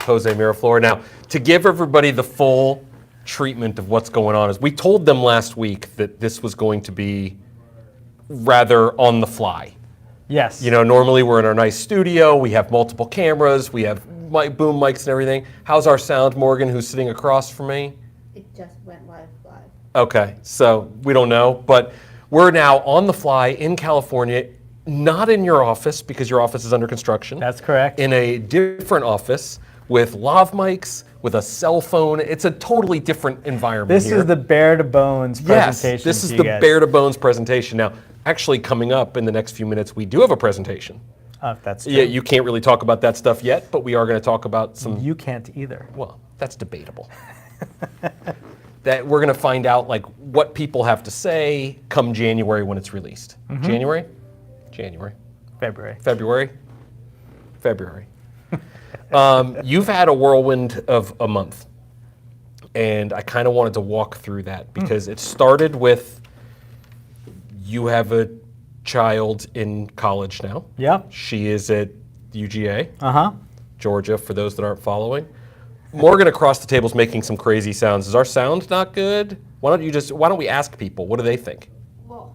Jose Miraflor. Now, to give everybody the full treatment of what's going on, is we told them last week that this was going to be rather on the fly. Yes. You know, normally we're in our nice studio, we have multiple cameras, we have boom mics and everything. How's our sound, Morgan, who's sitting across from me? It just went live. Okay, so we don't know, but we're now on the fly in California, not in your office because your office is under construction. That's correct. In a different office with lav mics, with a cell phone. It's a totally different environment This here. is the bare to bones presentation. Yes, this is the bare to bones presentation. Now, actually coming up in the next few minutes, we do have a presentation. That's true. Yeah, you can't really talk about that stuff yet, but we are going to talk about some... You can't either. Well, that's debatable. That we're going to find out like what people have to say come January when it's released. January? February. You've had a whirlwind of a month, and I kind of wanted to walk through that because it started with you have a child in college now. Yeah. She is at UGA, Georgia, for those that aren't following. Morgan across the table is making some crazy sounds. Is our sound not good? Why don't we ask people? What do they think? Well,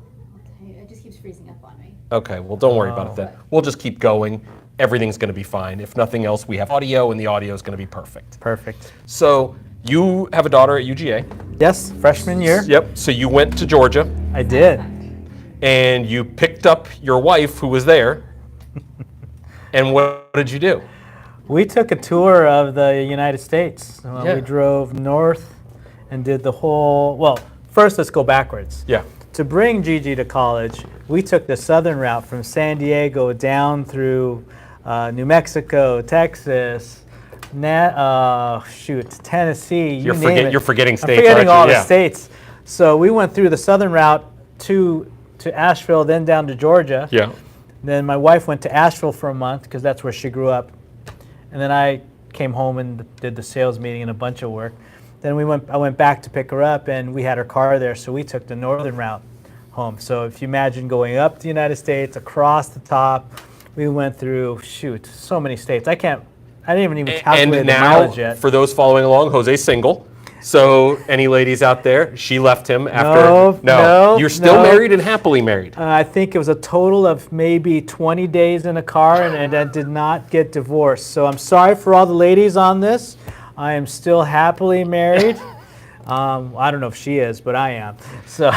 okay, it just keeps freezing up on me. Okay, well, don't worry about it then. We'll just keep going. Everything's going to be fine. If nothing else, we have audio, and the audio is going to be perfect. Perfect. So you have a daughter at UGA. Yes, freshman year. Yep. So you went to Georgia, I did. and you picked up your wife, who was there. And what did you do? We took a tour of the United States. Yeah. We drove north and did the whole, well, first let's go backwards. Yeah. To bring Gigi to college, we took the southern route from San Diego down through New Mexico, Texas, Tennessee, you name it. You're forgetting states, I'm forgetting all aren't you? the states. So we went through the southern route to Asheville, then down to Georgia. Yeah. Then my wife went to Asheville for a month because that's where she grew up. And then I came home and did the sales meeting and a bunch of work. Then I went back to pick her up, and we had her car there, so we took the northern route home. So if you imagine going up the United States, across the top, we went through, so many states. I didn't even calculate the mileage yet. And now, for those following along, Jose's single. So any ladies out there, she left him after. No, you're still married and happily married. I think it was a total of maybe 20 days in a car, and I did not get divorced. So I'm sorry for all the ladies on this. I am still happily married. I don't know if she is, but I am. So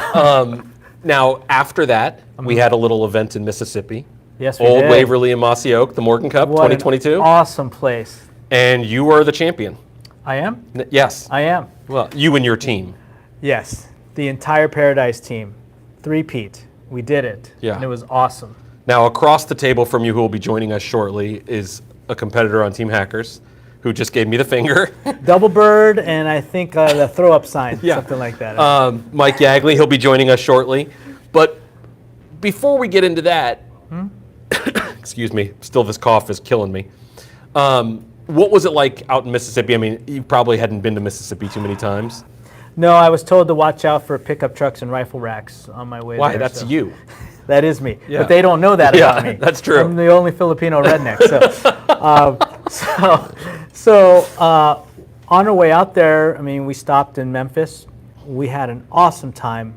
now, after that, we had a little event in Mississippi. Yes, we Old did. Waverly and Mossy Oak, the Morgan Cup, What 2022. an awesome place. And you are the champion. I am? Yes. I am. Well, you and your team. Yes. The entire Paradise team. Three-peat. We did it. Yeah. And it was awesome. Now, across the table from you, who will be joining us shortly, is a competitor on Team Hackers, who just gave me the finger. Double bird and I think the throw-up sign, something like that. Mike Yagley, he'll be joining us shortly. But before we get into that, excuse me, still this cough is killing me. What was it like out in Mississippi? I mean, you probably hadn't been to Mississippi too many times. No, I was told to watch out for pickup trucks and rifle racks on my way Why? there. That's you. That is me. Yeah. But they don't know that about me. That's true. I'm the only Filipino redneck. So on our way out there, I mean, we stopped in Memphis. We had an awesome time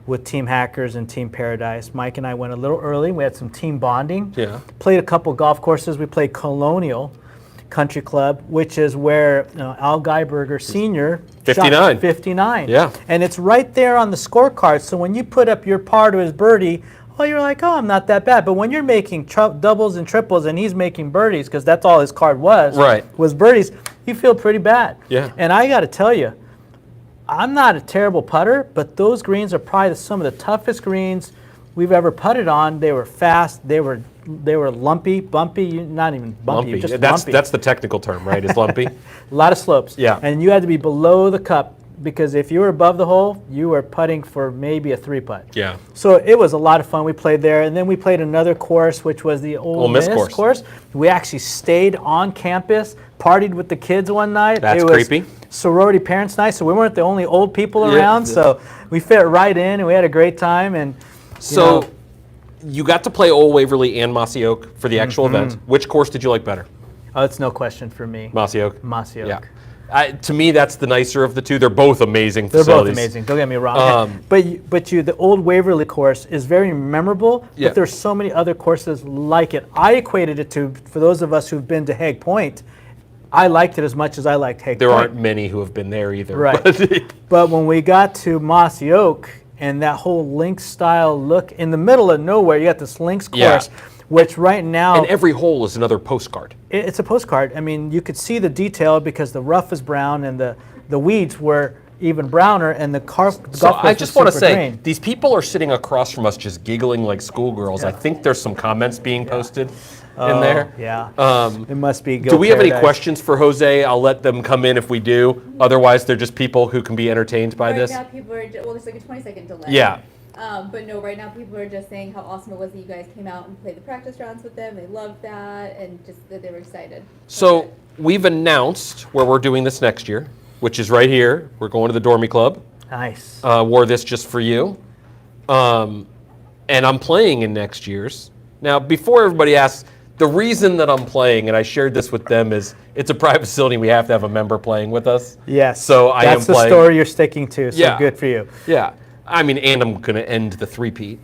with Team Hackers and Team Paradise. Mike and I went a little early. We had some team bonding. Yeah. Played a couple golf courses. We played Colonial Country Club, which is where Al Geiberger Sr. 59. shot 59. Yeah. And it's right there on the scorecard. So when you put up your par to his birdie, you're like, I'm not that bad. But when you're making doubles and triples and he's making birdies, because that's all his card was birdies, you feel pretty bad. Yeah. And I got to tell you, I'm not a terrible putter, but those greens are probably some of the toughest greens we've ever putted on. They were fast. They were lumpy, bumpy. Not even bumpy. Just lumpy. That's the technical term, right? Is lumpy. A lot of slopes. Yeah. And you had to be below the cup, because if you were above the hole, you were putting for maybe a 3-putt. Yeah. So it was a lot of fun. We played there, and then we played another course, which was the Ole Miss course. We actually stayed on campus, partied with the kids one night. That's it was creepy. Sorority parents' night, so we weren't the only old people around. Yeah. So we fit right in, and we had a great time. And you got to play Old Waverly and Mossy Oak for the actual event. Which course did you like better? Oh, it's no question for me. Mossy Oak. Mossy Oak. Yeah. To me, that's the nicer of the two. They're both amazing They're facilities. both amazing. Don't get me wrong. The old Waverly course is very memorable. Yeah. But there's so many other courses like it. I equated it to, for those of us who've been to Hague Point, I liked it as much as I liked Hague There Point. aren't many who have been there either. Right. But when we got to Mossy Oak and that whole links style look in the middle of nowhere, you got this links course, which right now And every hole is another postcard. it's a postcard. I mean, you could see the detail because the rough is brown and the weeds were even browner and the golf So course I just was want to super say, green. these people are sitting across from us just giggling like schoolgirls. I think there's some comments being posted in there. Yeah. Um, It must be Do we have any paradise. questions for Jose? I'll let them come in if we do. Otherwise, they're just people who can be entertained by Right this. now, people are well. There's like a 20-second delay. Yeah. But no, right now people are just saying how awesome it was that you guys came out and played the practice rounds with them. They loved that, and just that they were excited. So we've announced where we're doing this next year, which is right here. We're going to the Dormy Club. Nice. Wore this just for you. And I'm playing in next year's. Now, before everybody asks, the reason that I'm playing, and I shared this with them, is it's a private facility. We have to have a member playing with us. Yes. So I am That's the playing. story you're sticking to, so Yeah. good for you. Yeah. I mean, and I'm going to end the three-peat.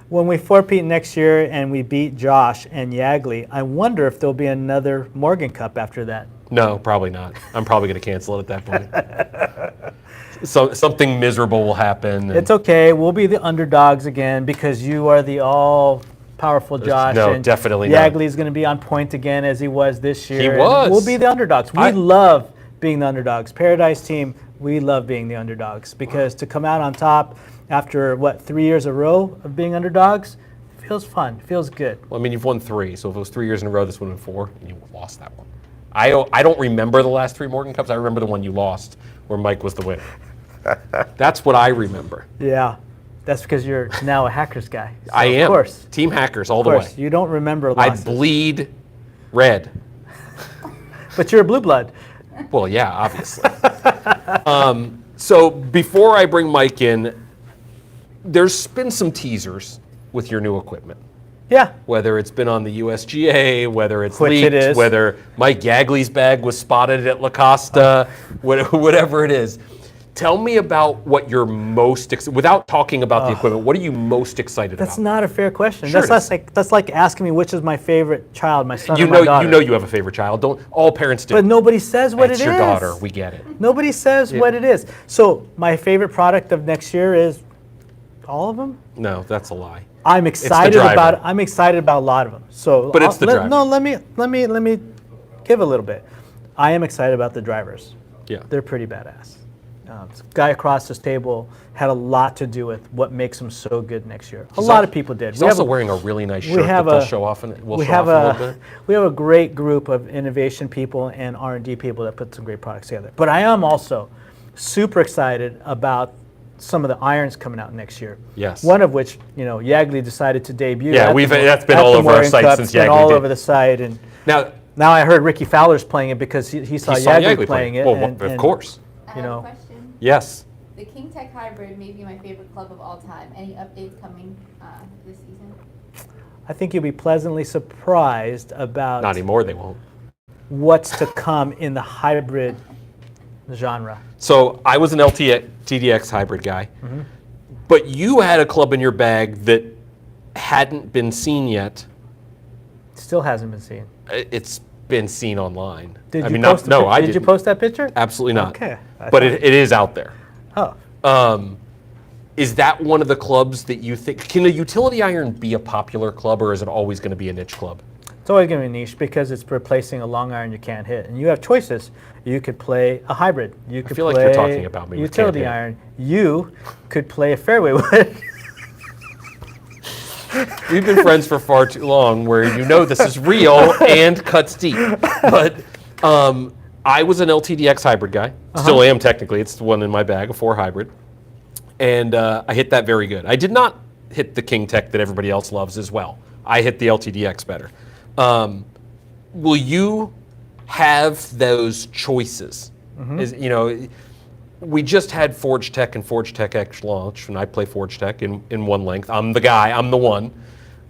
When we four-peat next year and we beat Josh and Yagley, I wonder if there'll be another Morgan Cup after that. No, probably not. I'm probably going to cancel it at that point. So something miserable will happen. and- It's okay. We'll be the underdogs again because you are the all-powerful Josh. no, and definitely not. Yagley's going to be on point again as he was this year. He and was. We'll be the underdogs. We I- love being the underdogs. Paradise team, we love being the underdogs because to come out on top after, 3 years in a row of being underdogs, feels fun, feels good. Well, I mean, you've won 3, so if it was 3 years in a row, this would have been 4, and you lost that one. I don't remember the last 3 Morgan Cups. I remember the one you lost, where Mike was the winner. That's what I remember. Yeah, that's because you're now a Hackers guy. So I am. Of course. Team Hackers all Of the way. course. You don't remember I losses. bleed red. But you're a blue blood. Well, yeah, obviously. So before I bring Mike in, there's been some teasers with your new equipment. Yeah. Whether it's been on the USGA, whether it's Which leaked, it is. whether Mike Yagley's bag was spotted at La Costa, whatever it is. Tell me about what you're most without talking about the equipment. What are you most excited That's about? not a fair question. Sure That's like asking me which is my favorite child, my son You or my daughter. you have a favorite child. Don't all parents do? But nobody says what it's it is. your daughter. We get it. Nobody says what it is. So my favorite product of next year is all of them. No, that's a lie. I'm excited driver. about. I'm excited about a lot of them. So, But it's the driver. No, let me give a little bit. I am excited about the drivers. Yeah. They're pretty badass. The guy across this table had a lot to do with what makes them so good next year. A lot of people did. He's also wearing a really nice shirt that they'll show off. We'll we show have off a little bit. we have a great group of innovation people and R&D people that put some great products together. But I am also super excited about some of the irons coming out next year. Yes. One of which, Yagley decided to debut. Yeah, at the that's been at all the over our Morgan site Cup. since It's been Yagley all did. over the site, and Now, I heard Ricky Fowler's playing it because he saw Yagley playing it. Well, and- of course. I You have know. a question. Yes. The King Tech Hybrid may be my favorite club of all time. Any updates coming this season? I think you'll be pleasantly surprised about Not anymore. They won't. what's to come in the hybrid genre. So I was an TDX hybrid guy, but you had a club in your bag that hadn't been seen yet. Still hasn't been seen. It's been seen online. Did I you mean, post? I Did you didn't. post that picture? Absolutely not. Okay. But it is out there. Oh, Is that one of the clubs that you think, can a utility iron be a popular club, or is it always going to be a niche club? it's always going to be niche because it's replacing a long iron you can't hit, and you have choices. You could play a hybrid. You could feel like play you're talking about me with utility can't hit. iron. You could play a fairway wood. We've been friends for far too long where this is real and cuts deep. But I was an LTDX hybrid guy. Still am technically. It's the one in my bag, a 4 hybrid. And I hit that very good. I did not hit the King Tech that everybody else loves as well. I hit the LTDX better. Will you have those choices? We just had Forge Tech and Forge Tech X launch, and I play Forge Tech in one length. I'm the guy. I'm the one.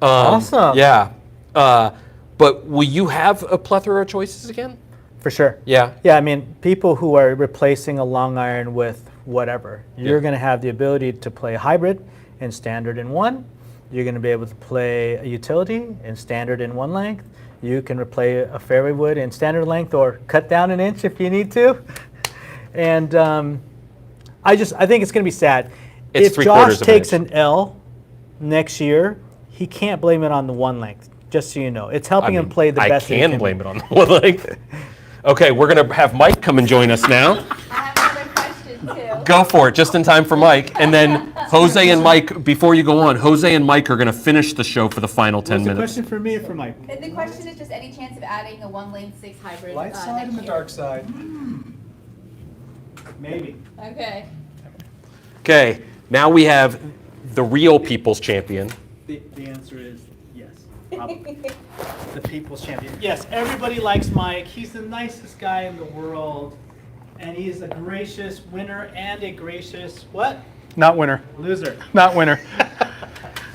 Awesome. Yeah. But But will you have a plethora of choices again? For sure. Yeah. Yeah, I mean, people who are replacing a long iron with whatever, you're going to have the ability to play hybrid and standard in one. You're going to be able to play a utility and standard in one length. You can play a fairway wood in standard length or cut down an inch if you need to. And I think it's going to be sad. It's If Josh takes an L next year, he can't blame it on the one length, just so you know. It's helping him play the best. I can blame it on the one length. Okay, we're going to have Mike come and join us now. I have another question too. Go for it, just in time for Mike. And then Jose and Mike, before you go on, Jose and Mike are going to finish the show for the final 10 minutes. Question for me or for Mike? And the question is just any chance of adding a 1-lane 6 hybrid Light side next and the year? dark side. Maybe. Okay. Okay, now we have the real people's champion. The answer is yes, probably. The people's champion. Yes, everybody likes Mike. He's the nicest guy in the world. And he's a gracious winner and a gracious, what? Not winner. Loser. Not winner.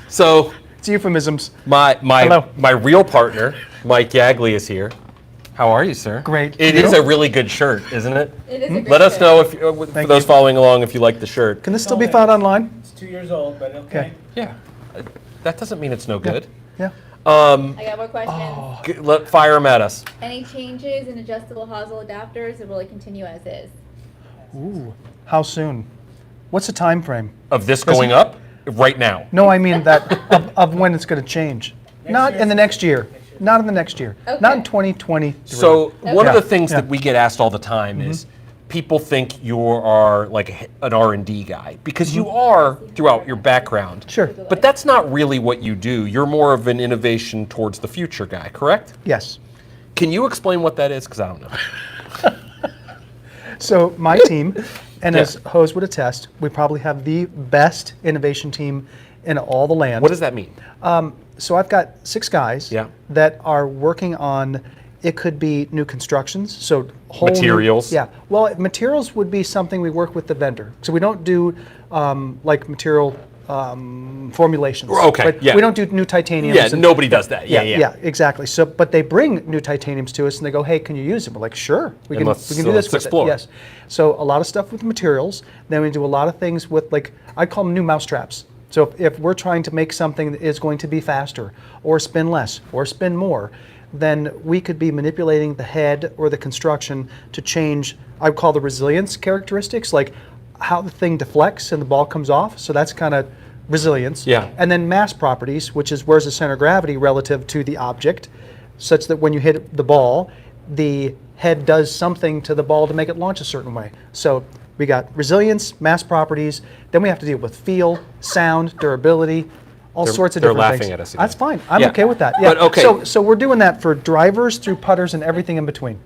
So It's euphemisms. my Hello. real partner, Mike Yagley, is here. How are you, sir? Great. It You? is a really good shirt, isn't it? It is a great Let us fit. know if for Thank those you. following along if you like the shirt. Can this still be found online? It's 2 years old, but okay. Okay. Yeah, that doesn't mean it's no good. Yeah. I got more questions. Let fire them at us. Any changes in adjustable hosel adapters, or will it continue as is? Ooh. How soon? What's the time frame? Of this going up right now. No, I mean that of when it's going to change. Not in the next year. Not in the next year. Not in Okay. 2023. So one of Okay. the things Yeah. that we get asked all the time is people think you are like an R&D guy because you are throughout your background. Sure. But that's not really what you do. You're more of an innovation towards the future guy, correct? Yes. Can you explain what that is? Because I don't know. So my team, and Yeah. as Hose would attest, we probably have the best innovation team in all the land. What does that mean? So I've got 6 guys Yeah. that are working on, it could be new constructions, so whole new- Materials. yeah. Well, materials would be something we work with the vendor. So we don't do like material formulations. Okay, But yeah. we don't do new titaniums. Yeah, and- nobody does that. Yeah. exactly. So, but they bring new titaniums to us and they go, hey, can you use them? We're like, sure, we And can let's- do so this let's with explore. it. Yes. So a lot of stuff with materials. Then we do a lot of things with, like, I call them new mousetraps. So if we're trying to make something that is going to be faster or spin less or spin more, then we could be manipulating the head or the construction to change, I would call the resilience characteristics, like how the thing deflects and the ball comes off. So that's kind of resilience. Yeah. And then mass properties, which is where's the center of gravity relative to the object, such that when you hit the ball, the head does something to the ball to make it launch a certain way. So we got resilience, mass properties, then we have to deal with feel, sound, durability, all sorts of they're different laughing things. at us again. That's fine. I'm Yeah. okay with that. Yeah. But okay. So we're doing that for drivers through putters and everything in between.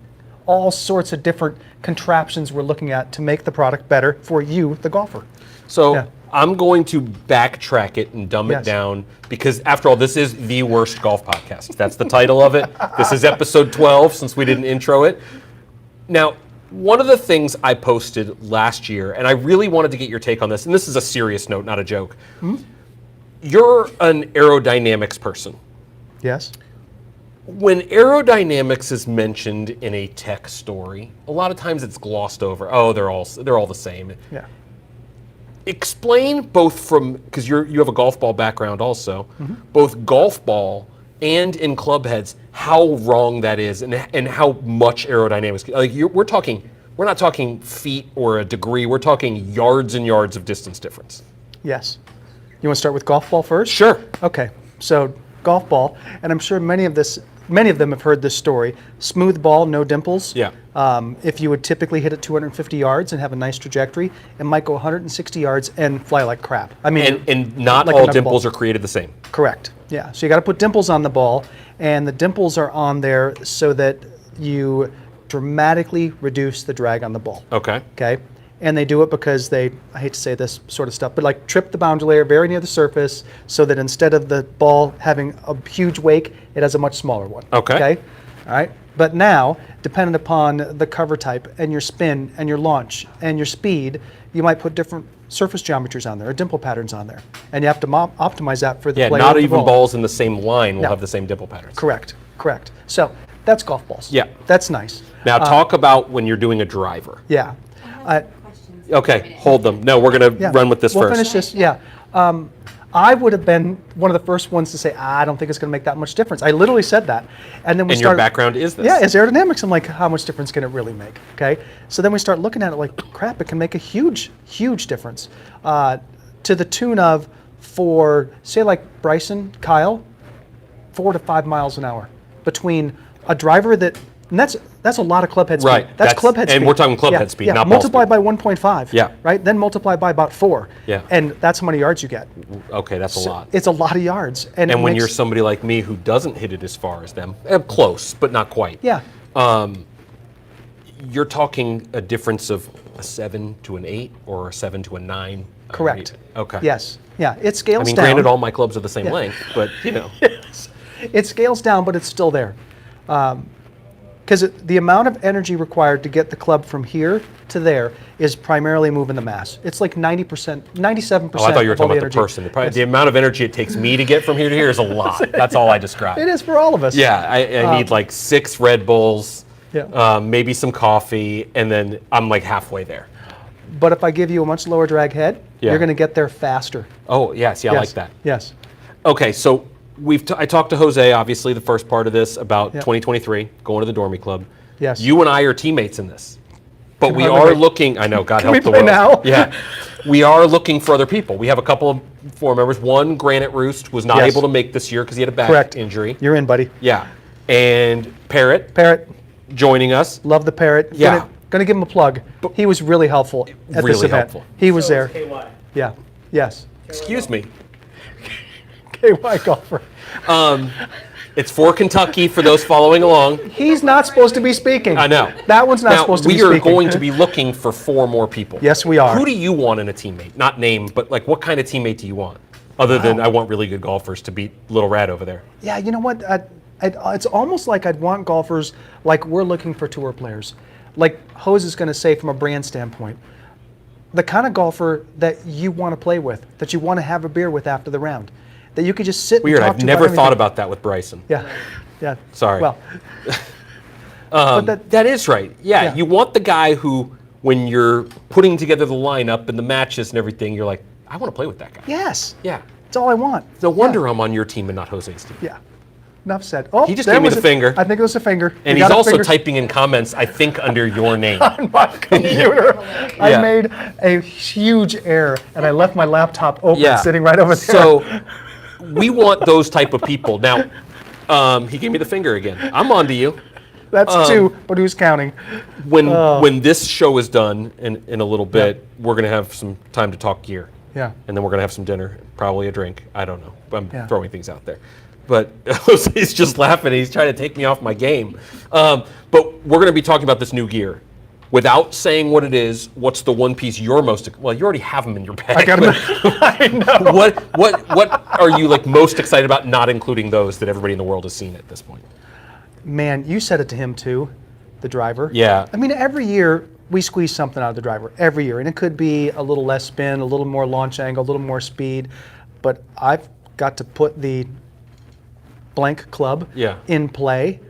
All sorts of different contraptions we're looking at to make the product better for you, the golfer. So Yeah. I'm going to backtrack it and dumb it Yes. down because, after all, this is the worst golf podcast. That's the title of it. This is episode 12 since we didn't intro it. Now, one of the things I posted last year, and I really wanted to get your take on this, and this is a serious note, not a joke. You're an aerodynamics person. Yes? When aerodynamics is mentioned in a tech story, a lot of times it's glossed over. Oh, they're all the same. Yeah. Explain both from, because you have a golf ball background also, both golf ball and in club heads, how wrong that is and how much aerodynamics. Like we're not talking feet or a degree. We're talking yards and yards of distance difference. Yes. You want to start with golf ball first? Sure. Okay. So golf ball, and I'm sure many of them have heard this story. Smooth ball, no dimples. Yeah. If you would typically hit it 250 yards and have a nice trajectory, it might go 160 yards and fly like crap. I mean, And not like all a dimples knuckleball. are created the same. Correct. Yeah. So you got to put dimples on the ball, and the dimples are on there so that you dramatically reduce the drag on the ball. Okay. Okay. And they do it because I hate to say this sort of stuff, but like trip the boundary layer very near the surface so that instead of the ball having a huge wake, it has a much smaller one. Okay. Okay. All right. But now, dependent upon the cover type and your spin and your launch and your speed, you might put different surface geometries on there, or dimple patterns on there, and you have to optimize that for the Yeah, player not of the even ball. balls in the same line will No. have the same dimple patterns. Correct. So that's golf balls. Yeah. That's nice. Now talk about when you're doing a driver. Yeah. Questions. Okay, hold them. No, we're going to Yeah. run with this we'll first. finish this. Yeah. I would have been one of the first ones to say, I don't think it's going to make that much difference. I literally said that. And then we And your started. background is this. Yeah, it's aerodynamics. I'm like, how much difference can it really make? Okay. So then we start looking at it like, crap, it can make a huge, huge difference. To the tune of, for, say, like Bryson, Kyle, 4 to 5 miles an hour between a driver that, and that's a lot of club head speed. Right, That's club head speed. and we're talking club head speed, not ball multiply speed. by 1.5. Yeah. Right. Then multiply by about 4. Yeah. And that's how many yards you get. Okay, that's a lot. It's a lot of yards. And it And when makes- you're somebody like me who doesn't hit it as far as them, close, but not quite. yeah. You're talking a difference of a 7 to an 8 or a 7 to a 9. Correct. Okay. Yes. Yeah. It scales I mean, down. granted, all my clubs are the same length, but It scales down, but it's still there. Because the amount of energy required to get the club from here to there is primarily moving the mass. It's like 90%, 97%. Oh, I thought you were of all talking about the energy. person. Yes. The amount of energy it takes me to get from here to here is a lot. That's all I described. It is for all of us. Yeah, I need like 6 Red Bulls, Yeah. maybe some coffee, and then I'm like halfway there. But if I give you a much lower drag head, Yeah. you're going to get there faster. Oh, yes, yeah, I like that. Yes. Okay, so I talked to Jose, obviously, the first part of this about Yeah. 2023, going to the Dormy Club. Yes. You and I are teammates in this. But Can we hardly are wait. looking, I know, God Can help we the play world. now? Yeah. We are looking for other people. We have a couple of four members. One, Granite Roost, was not Yes. able to make this year because he had a back Correct. injury. You're in, buddy. Yeah. And Parrot Parrot, joining us. love the Parrot. Yeah. Gonna give him a plug. He was really helpful at this Really event. helpful. He was there. Yeah. Yes. Excuse me. KY golfer. It's for Kentucky for those following along. He's not supposed to be speaking. I know. That one's not Now, supposed to be we speaking. are going to be looking for 4 more people. Yes, we are. Who do you want in a teammate? Not name, but like what kind of teammate do you want? Other than I want really good golfers to beat Little Rat over there. Yeah, you know what? It's almost like I'd want golfers like we're looking for tour players. Like Hose is going to say from a brand standpoint, the kind of golfer that you want to play with, that you want to have a beer with after the round, that you could just sit Weird, and talk I've to never about thought anything. about that with Bryson. Yeah, yeah. Sorry. Well, but That is right. Yeah, Yeah. you want the guy who, when you're putting together the lineup and the matches and everything, you're like, I want to play with that guy. yes, Yeah. that's all I want. No wonder I'm on your team and not Jose's team. Yeah. Enough said. Oh, He just there gave me was the a- finger. I think it was a finger. And You he's got a also finger typing in comments, I think, under your name. on my computer. Yeah. I made a huge error, and I left my laptop open, sitting right over there. So we want those type of people. Now, he gave me the finger again. I'm on to you. That's 2, but who's counting? When this show is done in a little bit, we're going to have some time to talk gear. Yeah. And then we're going to have some dinner, probably a drink. I don't know. I'm Yeah. throwing things out there. But he's just laughing. He's trying to take me off my game. But we're going to be talking about this new gear. Without saying what it is, what's the one piece you're most, well, you already have them in your bag. I got but him. I know. what are you like most excited about not including those that everybody in the world has seen at this point? Man, you said it to him too, the driver. Yeah. I mean, every year we squeeze something out of the driver. Every year. And it could be a little less spin, a little more launch angle, a little more speed. But I've got to put the blank club Yeah. in play,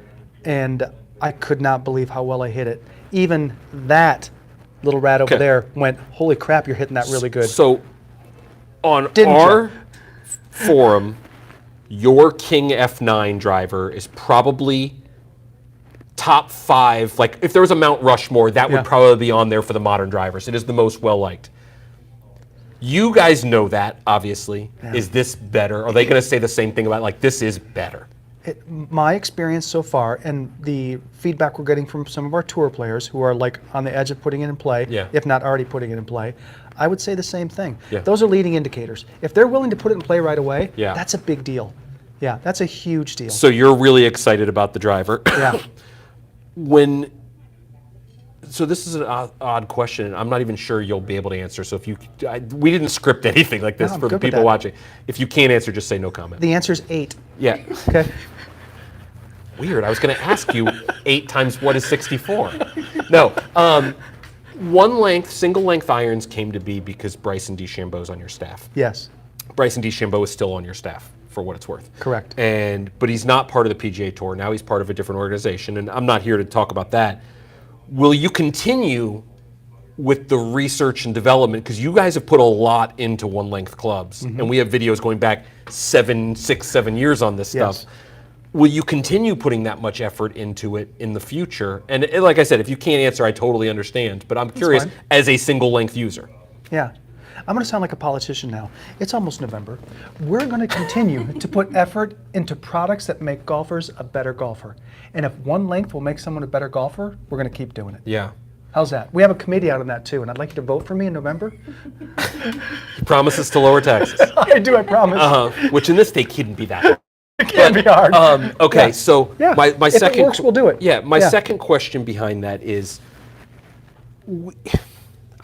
and I could not believe how well I hit it. Even that little rat over Okay. there went, holy crap, you're hitting that really good. So on Didn't our you? forum, your King F9 driver is probably top 5. Like if there was a Mount Rushmore, that Yeah. would probably be on there for the modern drivers. It is the most well liked. You guys know that, obviously. Yeah. Is this better? Are they going to say the same thing about like this is better? My experience so far, and the feedback we're getting from some of our tour players who are like on the edge of putting it in play, Yeah. if not already putting it in play, I would say the same thing. Yeah. Those are leading indicators. If they're willing to put it in play right away, Yeah. that's a big deal. Yeah, that's a huge deal. So you're really excited about the driver. Yeah. So this is an odd question, and I'm not even sure you'll be able to answer. So if we didn't script anything like this No, I'm for the good with people that. watching. If you can't answer, just say no comment. The answer is 8. Yeah. Okay. Weird. I was going to ask you 8 times what is 64. No. single length irons came to be because Bryson DeChambeau's on your staff. Yes. Bryson DeChambeau is still on your staff, for what it's worth. Correct. But he's not part of the PGA Tour. Now he's part of a different organization, and I'm not here to talk about that. Will you continue with the research and development? Because you guys have put a lot into one-length clubs, and we have videos going back 6, 7 years on this Yes. stuff. Will you continue putting that much effort into it in the future? And like I said, if you can't answer, I totally understand. But I'm curious, fine. as a single-length user. Yeah. I'm going to sound like a politician now. It's almost November. We're going to continue to put effort into products that make golfers a better golfer. And if one length will make someone a better golfer, we're going to keep doing it. Yeah. How's that? We have a committee out on that too, and I'd like you to vote for me in November. He promises to lower taxes. I do, I promise. Which in this state couldn't be that hard. It can't be hard. Okay, Yeah. so Yeah. my If it second works, we'll do it. Yeah, my Yeah. second question behind that is,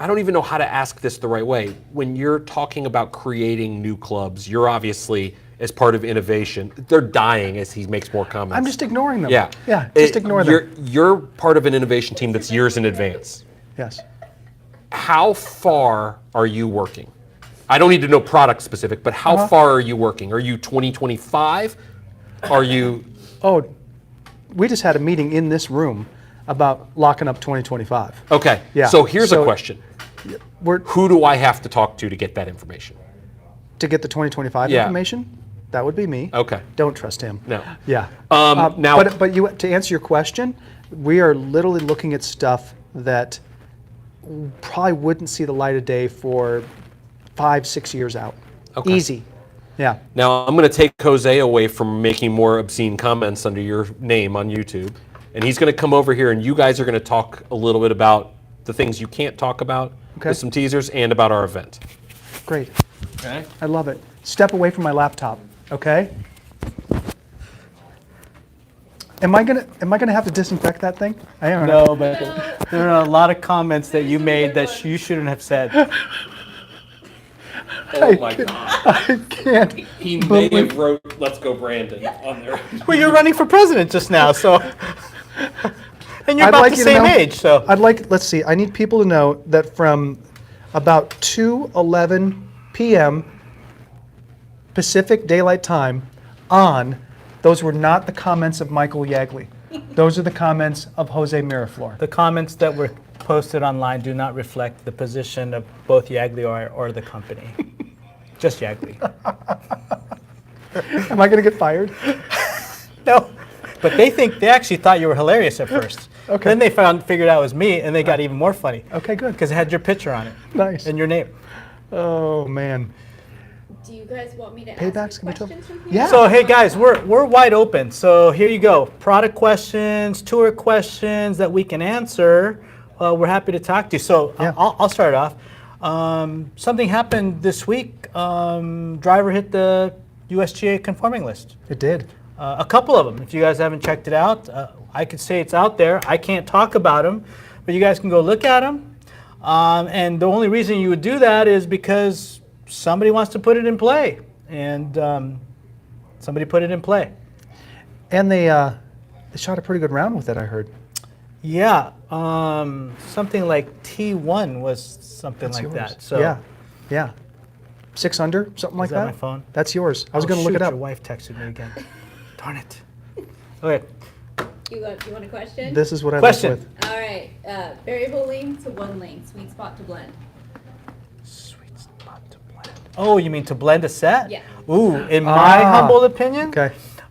I don't even know how to ask this the right way. When you're talking about creating new clubs, you're obviously, as part of innovation, they're dying as he makes more comments. I'm just ignoring them. Yeah. Yeah, just ignore them. You're part of an innovation team that's years in advance. Yes. How far are you working? I don't need to know product specific, but how far are you working? Are you 2025? Are you? Oh, we just had a meeting in this room about locking up 2025. Okay. Yeah, So here's a so- question. We're Who do I have to talk to get that information? to get the 2025 Yeah. information. That would be me. Okay. Don't trust him. No. Yeah. Now- but you, to answer your question, we are literally looking at stuff that probably wouldn't see the light of day for 5, 6 years out. Okay. Easy. Yeah. Now I'm going to take Jose away from making more obscene comments under your name on YouTube, and he's going to come over here, and you guys are going to talk a little bit about the things you can't talk about, Okay. with some teasers, and about our event. Great. Okay. I love it. Step away from my laptop. Okay. Am I gonna have to disinfect that thing? I don't know. No, but there are a lot of comments that you made that you shouldn't have said. Oh my God. I can't. He may have wrote "Let's Go Brandon" on there. Well, you're running for president just now, so. And you're I'd about like the you to same know- age, so. Let's see, I need people to know that from about 2:11 p.m. Pacific Daylight Time on, those were not the comments of Michael Yagley. Those are the comments of Jose Miraflor. The comments that were posted online do not reflect the position of both Yagley or the company. Just Yagley. Am I going to get fired? No, but they actually thought you were hilarious at first. Okay. Then they figured out it was me, and they got even more funny. Okay, good. Because it had your picture on it. Nice. And your name. Oh, man. Do you guys want me to Paybacks ask can you be tough. questions from here? Yeah. So hey guys, we're wide open. So here you go. Product questions, tour questions that we can answer. We're happy to talk to you. So Yeah. I'll start off. Something happened this week. Driver hit the USGA conforming list. It did. A couple of them. If you guys haven't checked it out, I could say it's out there. I can't talk about them, but you guys can go look at them. And the only reason you would do that is because somebody wants to put it in play, and somebody put it in play. And they shot a pretty good round with it, I heard. Yeah, something like T1 was something like yours. that. So Yeah, yeah. 6 under, something like that my phone? That's yours. I was Oh, going to look shoot, it up. Your wife texted me again. Darn it. Okay, You want a question? This is what I Question. live with. All right. Variable length to one length, sweet spot to blend. sweet spot to blend. Oh, you mean to blend a set? Yeah. Ooh, in my Ah, humble opinion, Okay.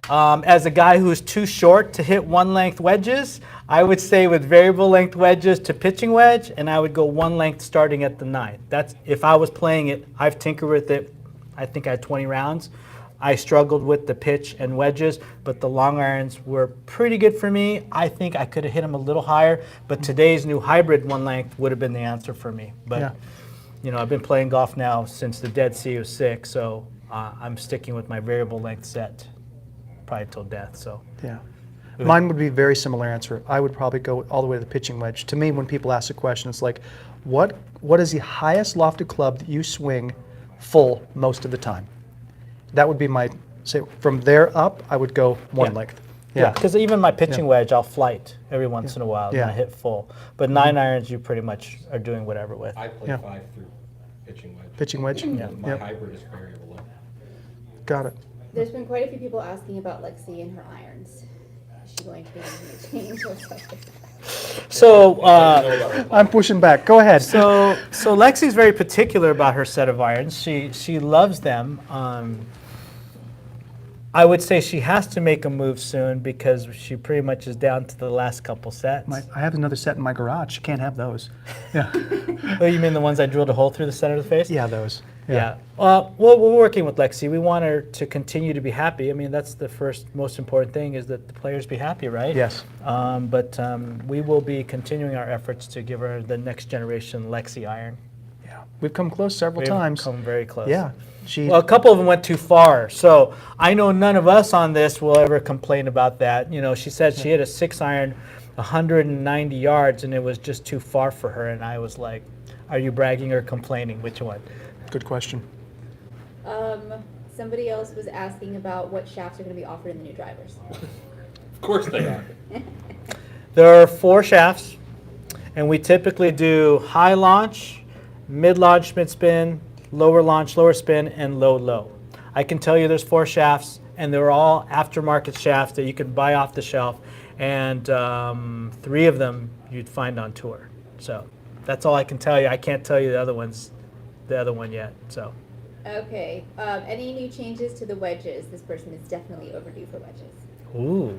as a guy who's too short to hit one length wedges, I would say with variable length wedges to pitching wedge, and I would go one length starting at the 9. That's if I was playing it. I've tinkered with it. I think I had 20 rounds. I struggled with the pitch and wedges, but the long irons were pretty good for me. I think I could have hit them a little higher, but today's new hybrid one length would have been the answer for me. But Yeah. you know, I've been playing golf now since the Dead Sea of 6, so I'm sticking with my variable length set probably till death. So Yeah. Mine would be a very similar answer. I would probably go all the way to the pitching wedge. To me, when people ask the question, it's like, what is the highest lofted club that you swing full most of the time? That would be my, say, from there up, I would go one Yeah. length. Yeah. Because even my pitching wedge, I'll flight every once in a while and Yeah. I hit full. But 9-irons, you pretty much are doing whatever with. I play Yeah. 5 through pitching wedge. Pitching wedge? My Yep. hybrid is variable length. Got it. There's been quite a few people asking about Lexi and her irons. Is she going to be making a change or something? So, I'm pushing back. Go ahead. so Lexi's very particular about her set of irons. She loves them. I would say she has to make a move soon because she pretty much is down to the last couple sets. I have another set in my garage. You can't have those. Yeah. Oh, you mean the ones I drilled a hole through the center of the face? Yeah, those. Yeah. Well, we're working with Lexi. We want her to continue to be happy. I mean, that's the first most important thing is that the players be happy, right? Yes. But we will be continuing our efforts to give her the next generation Lexi iron. Yeah. We've come close several We've times. come very close. Yeah. Well, a couple of them went too far. So I know none of us on this will ever complain about that. You know, she said she hit a 6-iron 190 yards and it was just too far for her. And I was like, are you bragging or complaining? Which one? Good question. Somebody else was asking about what shafts are going to be offered in the new drivers. Of course they are. There are 4 shafts, and we typically do high launch, mid launch, mid spin, lower launch, lower spin, and low, low. I can tell you there's 4 shafts, and they're all aftermarket shafts that you can buy off the shelf, and 3 of them you'd find on tour. So that's all I can tell you. I can't tell you the other one yet. So. Okay. Any new changes to the wedges? This person is definitely overdue for wedges. Ooh.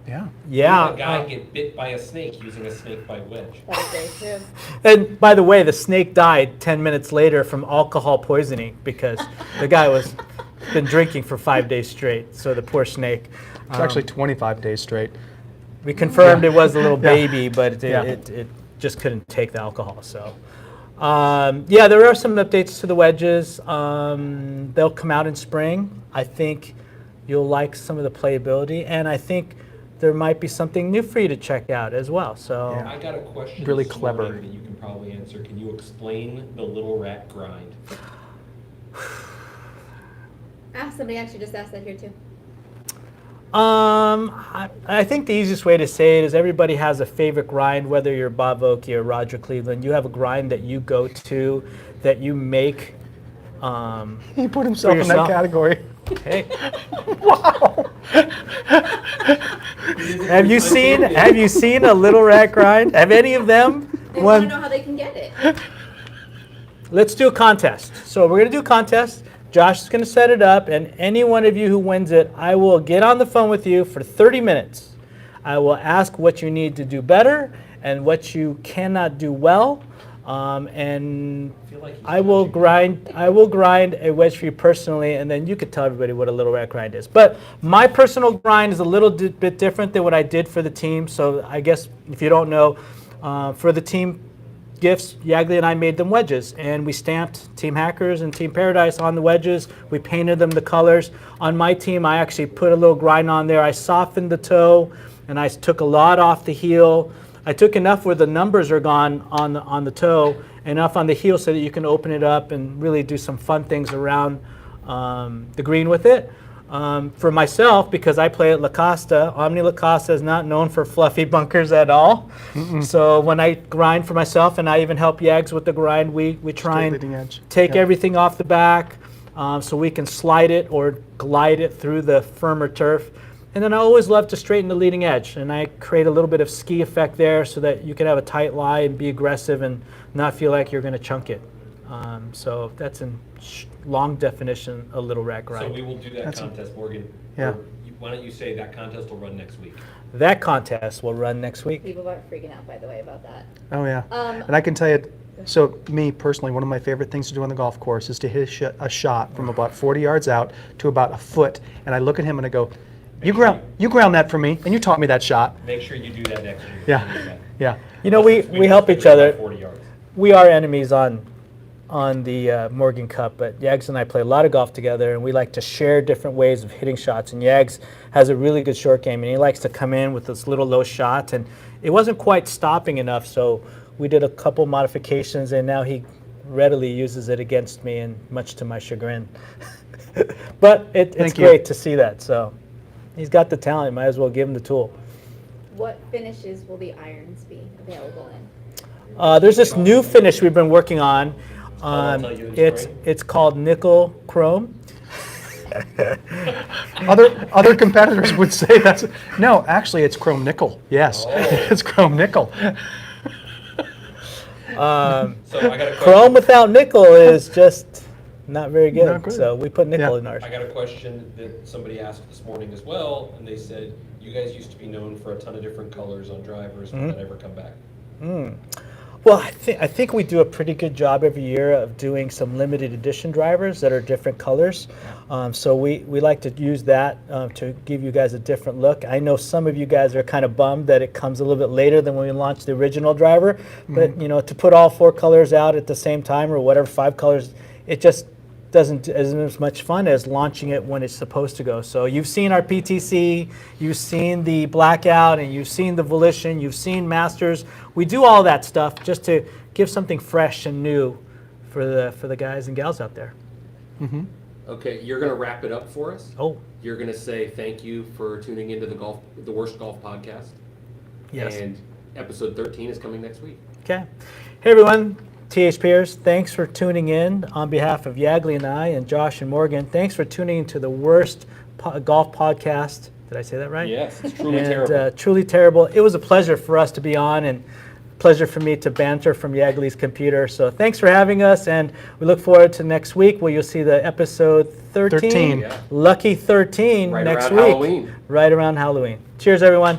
Yeah. Yeah. A guy get bit by a snake using a snake bite wedge. That is very true. And by the way, the snake died 10 minutes later from alcohol poisoning because the guy was been drinking for 5 days straight. So the poor snake. It's actually 25 days straight. We confirmed it was a little baby, but Yeah. it just couldn't take the alcohol. So, yeah, there are some updates to the wedges. They'll come out in spring. I think you'll like some of the playability, and I think there might be something new for you to check out as well. So, Yeah. I got a question Really this clever. morning that you can probably answer. Can you explain the little rat grind? Somebody actually just asked that here too. I think the easiest way to say it is everybody has a favorite grind, whether you're Bob Oakey or Roger Cleveland. You have a grind that you go to, that you make. He put himself in that yourself? category. Hey, Wow. have you seen a little rat grind? Have any of them? They want to know how they can get it. Let's do a contest. So we're going to do a contest. Josh is going to set it up, and any one of you who wins it, I will get on the phone with you for 30 minutes. I will ask what you need to do better and what you cannot do well, and I will grind a wedge for you personally, and then you could tell everybody what a little rat grind is. But my personal grind is a little bit different than what I did for the team. So I guess if you don't know, for the team gifts, Yagley and I made them wedges, and we stamped Team Hackers and Team Paradise on the wedges. We painted them the colors. On my team, I actually put a little grind on there. I softened the toe, and I took a lot off the heel. I took enough where the numbers are gone on the toe, enough on the heel so that you can open it up and really do some fun things around the green with it. For myself, because I play at La Costa, Omni La Costa is not known for fluffy bunkers at all. So when I grind for myself, and I even help Yags with the grind, we try Straight leading and edge. take Yeah. everything off the back so we can slide it or glide it through the firmer turf. And then I always love to straighten the leading edge, and I create a little bit of ski effect there so that you can have a tight lie and be aggressive and not feel like you're going to chunk it. So that's in long definition a little rat grind. So we will do that contest, Morgan. Yeah. Or why don't you say that contest will run next week? That contest will run next week. People are freaking out, by the way, about that. Oh, yeah. Um, And I can tell you, so me personally, one of my favorite things to do on the golf course is to hit a shot from about 40 yards out to about a foot. And I look at him and I go, you ground that for me, and you taught me that shot. Make sure you do that next week. Yeah. Yeah. You know, we help each Just finish by other. 40 yards. We are enemies on the Morgan Cup, but Yags and I play a lot of golf together, and we like to share different ways of hitting shots. And Yags has a really good short game, and he likes to come in with this little low shot, and it wasn't quite stopping enough, so we did a couple modifications, and now he readily uses it against me, and much to my chagrin. But it's Thank you. great to see that. So He's got the talent. Might as well give him the tool. What finishes will the irons be available in? There's this new finish we've been working on. I'll tell you in It's spring. it's called nickel chrome. Other competitors would say that's no. Actually, it's chrome nickel. Yes, it's chrome nickel. So I got a question. Chrome without nickel is just not very good. Not good. So we put nickel Yeah. in ours. I got a question that somebody asked this morning as well, and they said, you guys used to be known for a ton of different colors on drivers. Will that ever come back? Well, I think we do a pretty good job every year of doing some limited edition drivers that are different colors. So we like to use that to give you guys a different look. I know some of you guys are kind of bummed that it comes a little bit later than when we launched the original driver. But to put all 4 colors out at the same time or whatever, 5 colors, it just isn't as much fun as launching it when it's supposed to go. So you've seen our PTC, you've seen the Blackout, and you've seen the Volition, you've seen Masters. We do all that stuff just to give something fresh and new for the guys and gals out there. Okay, you're going to wrap it up for us. Oh, You're going to say thank you for tuning into the Worst Golf Podcast. yes. And episode 13 is coming next week. Okay. Hey everyone, THPers, thanks for tuning in. On behalf of Yagley and I and Josh and Morgan, thanks for tuning into the Worst Golf Podcast. Did I say that right? Yes, it's truly And, terrible. truly terrible. It was a pleasure for us to be on and pleasure for me to banter from Yagley's computer. So thanks for having us, and we look forward to next week where you'll see the episode 13. 13. Yeah. Lucky 13 Right next around week. Halloween. Right around Halloween. Cheers, everyone.